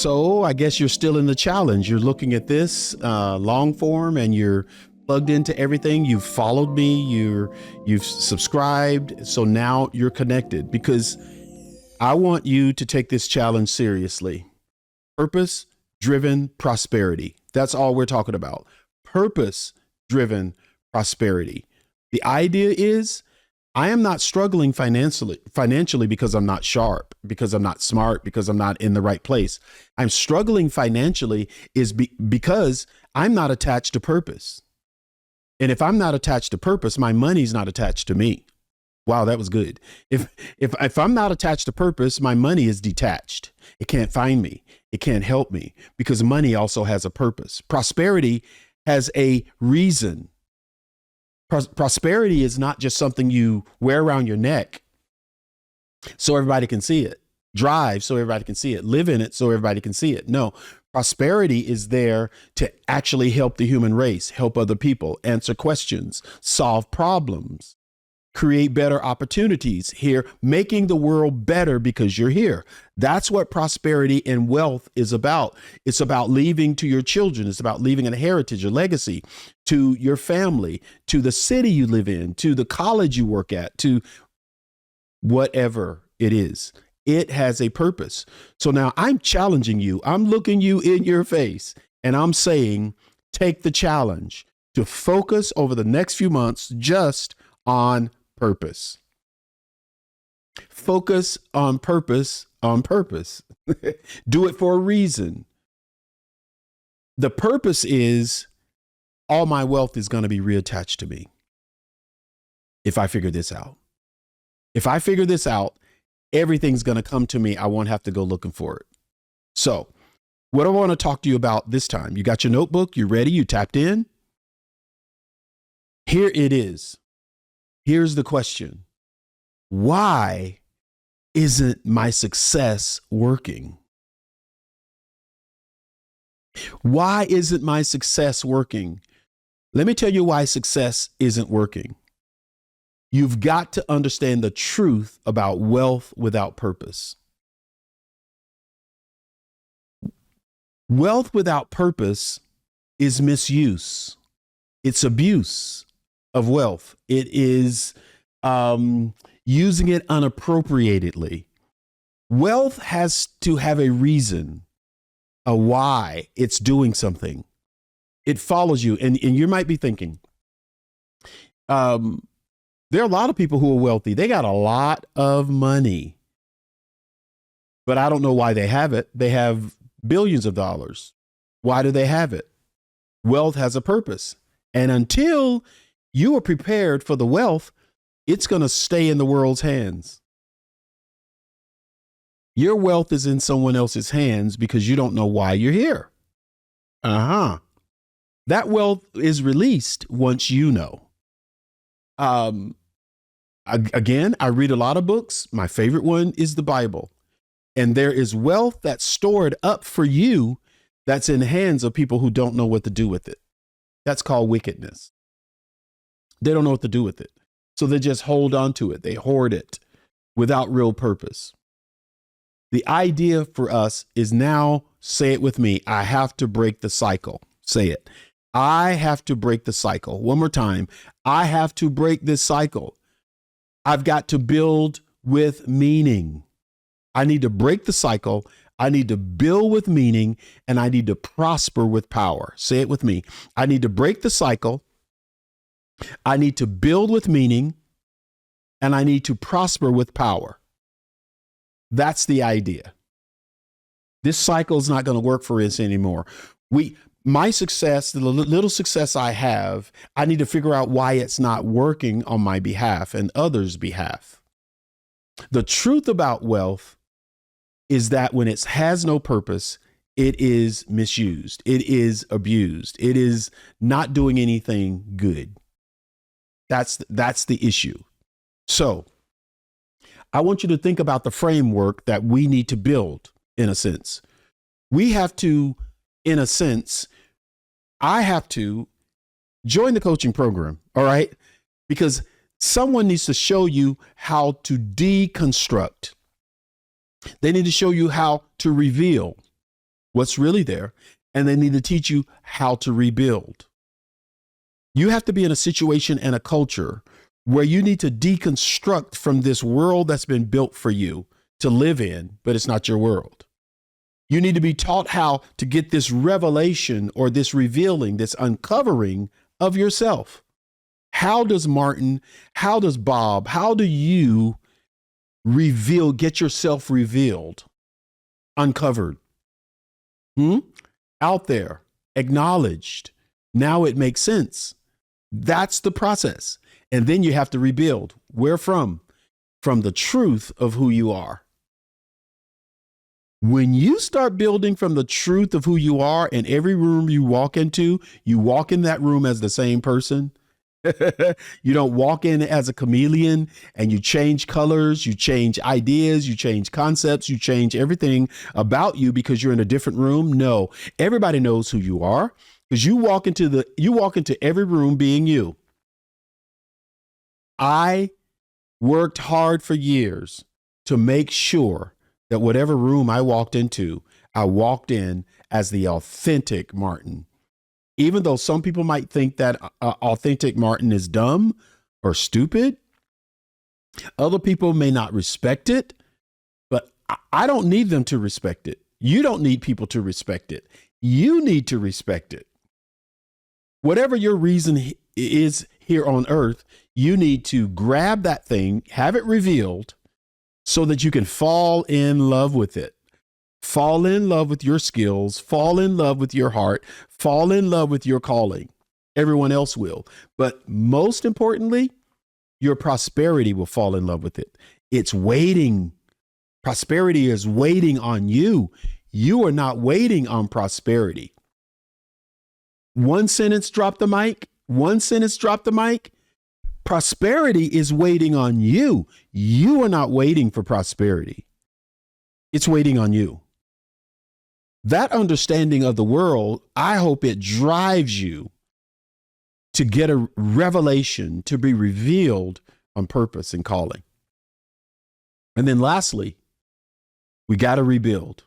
So I guess you're still in the challenge. You're looking at this long form and you're plugged into everything. You've followed me. You've subscribed. So now you're connected because I want you to take this challenge seriously. Purpose driven prosperity. That's all we're talking about. Purpose driven prosperity. The idea is I am not struggling financially because I'm not sharp, because I'm not smart, because I'm not in the right place. I'm struggling financially because I'm not attached to purpose. And if I'm not attached to purpose, my money's not attached to me. Wow, that was good. If I'm not attached to purpose, my money is detached. It can't find me. It can't help me because money also has a purpose. Prosperity has a reason. Prosperity is not just something you wear around your neck so everybody can see it, drive so everybody can see it, live in it so everybody can see it. No, prosperity is there to actually help the human race, help other people, answer questions, solve problems, create better opportunities here, making the world better because you're here. That's what prosperity and wealth is about. It's about leaving to your children. It's about leaving a heritage, a legacy to your family, to the city you live in, to the college you work at, to whatever it is. It has a purpose. So now I'm challenging you. I'm looking you in your face and I'm saying, take the challenge to focus over the next few months just on purpose. Focus on purpose on purpose. Do it for a reason. The purpose is all my wealth is going to be reattached to me if I figure this out. If I figure this out, everything's going to come to me. I won't have to go looking for it. So what I want to talk to you about this time, you got your notebook, you ready, you tapped in? Here it is. Here's the question. Why isn't my success working? Why isn't my success working? Let me tell you why success isn't working. You've got to understand the truth about wealth without purpose. Wealth without purpose is misuse. It's abuse of wealth. It is using it unappropriatedly. Wealth has to have a reason, a why it's doing something. It follows you. And you might be thinking, there are a lot of people who are wealthy. They got a lot of money, but I don't know why they have it. They have billions of dollars. Why do they have it? Wealth has a purpose. And until you are prepared for the wealth, it's going to stay in the world's hands. Your wealth is in someone else's hands because you don't know why you're here. That wealth is released once you know. Again, I read a lot of books. My favorite one is the Bible. And there is wealth that's stored up for you that's in the hands of people who don't know what to do with it. That's called wickedness. They don't know what to do with it. So they just hold on to it. They hoard it without real purpose. The idea for us is now, say it with me, I have to break the cycle. Say it. I have to break the cycle. One more time. I have to break this cycle. I've got to build with meaning. I need to break the cycle. I need to build with meaning, and I need to prosper with power. Say it with me. I need to break the cycle. I need to build with meaning, and I need to prosper with power. That's the idea. This cycle is not going to work for us anymore. My success, the little success I have, I need to figure out why it's not working on my behalf and others' behalf. The truth about wealth is that when it has no purpose, it is misused. It is abused. It is not doing anything good. That's the issue. So I want you to think about the framework that we need to build in a sense. We have to, in a sense, I have to join the coaching program. All right. Because someone needs to show you how to deconstruct. They need to show you how to reveal. what's really there, and they need to teach you how to rebuild. You have to be in a situation and a culture where you need to deconstruct from this world that's been built for you to live in, but it's not your world. You need to be taught how to get this revelation or this revealing, this uncovering of yourself. How does Martin, how does Bob, how do you get yourself revealed, uncovered, out there, acknowledged? Now it makes sense. That's the process. And then you have to rebuild. Where from? From the truth of who you are. When you start building from the truth of who you are, in every room you walk into, you walk in that room as the same person. You don't walk in as a chameleon and you change colors, you change ideas, you change concepts, you change everything about you because you're in a different room. No, everybody knows who you are because you walk into every room being you. I worked hard for years to make sure that whatever room I walked into, I walked in as the authentic Martin. Even though some people might think that authentic Martin is dumb or stupid, other people may not respect it, but I don't need them to respect it. You don't need people to respect it. You need to respect it. Whatever your reason is here on earth, you need to grab that thing, have it revealed so that you can fall in love with it. Fall in love with your skills, fall in love with your heart, fall in love with your calling. Everyone else will. But most importantly, your prosperity will fall in love with it. It's waiting. Prosperity is waiting on you. You are not waiting on prosperity. One sentence, drop the mic. One sentence, drop the mic. Prosperity is waiting on you. You are not waiting for prosperity. It's waiting on you. That understanding of the world, I hope it drives you to get a revelation, to be revealed on purpose and calling. And then lastly, we got to rebuild.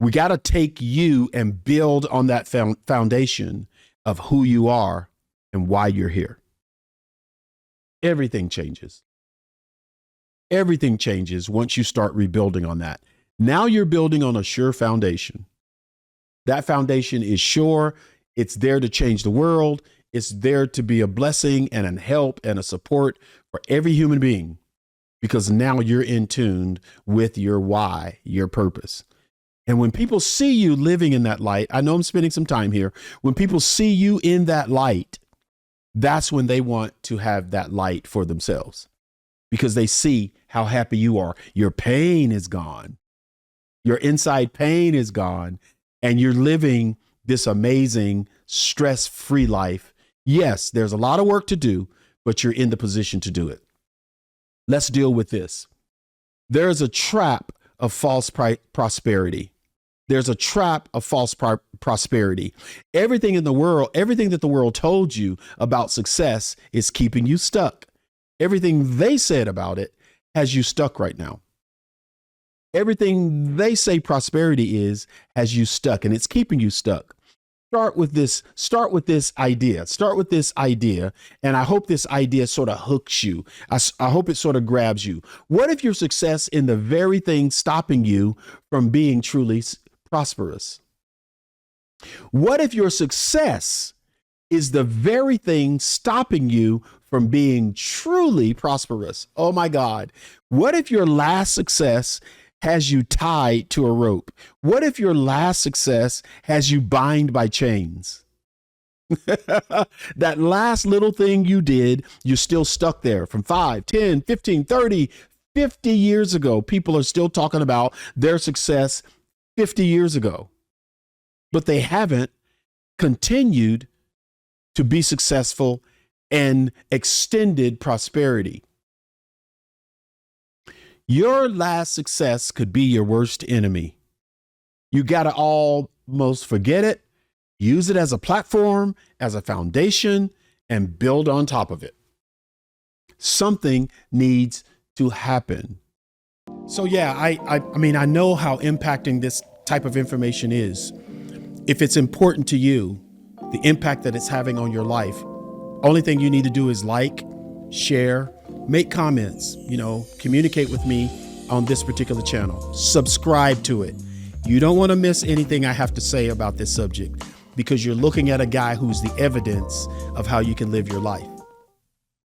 We got to take you and build on that foundation of who you are and why you're here. Everything changes. Everything changes once you start rebuilding on that. Now you're building on a sure foundation. That foundation is sure. It's there to change the world. It's there to be a blessing and a help and a support for every human being, because now you're in tune with your why, your purpose. And when people see you living in that light, I know I'm spending some time here. When people see you in that light, that's when they want to have that light for themselves, because they see how happy you are. Your pain is gone. Your inside pain is gone, and you're living this amazing stress-free life. Yes, there's a lot of work to do, but you're in the position to do it. Let's deal with this. There's a trap of false prosperity. There's a trap of false prosperity. Everything in the world, everything that the world told you about success is keeping you stuck. Everything they said about it has you stuck right now. Everything they say prosperity is has you stuck, and it's keeping you stuck. Start with this idea, and I hope this idea sort of hooks you. I hope it sort of grabs you. What if your success in the very thing stopping you from being truly prosperous? What if your success is the very thing stopping you from being truly prosperous? Oh my God. What if your last success has you tied to a rope? What if your last success has you bind by chains? That last little thing you did, you're still stuck there from 5, 10, 15, 30, 50 years ago. People are still talking about their success 50 years ago, but they haven't continued to be successful and extended prosperity. Your last success could be your worst enemy. You got to almost forget it, use it as a platform, as a foundation, and build on top of it. Something needs to happen. So yeah, I mean, I know how impacting this type of information is. If it's important to you, the impact that it's having on your life, only thing you need to do is like, share, make comments, communicate with me on this particular channel. Subscribe to it. You don't want to miss anything I have to say about this subject, because you're looking at a guy who's the evidence of how you can live your life.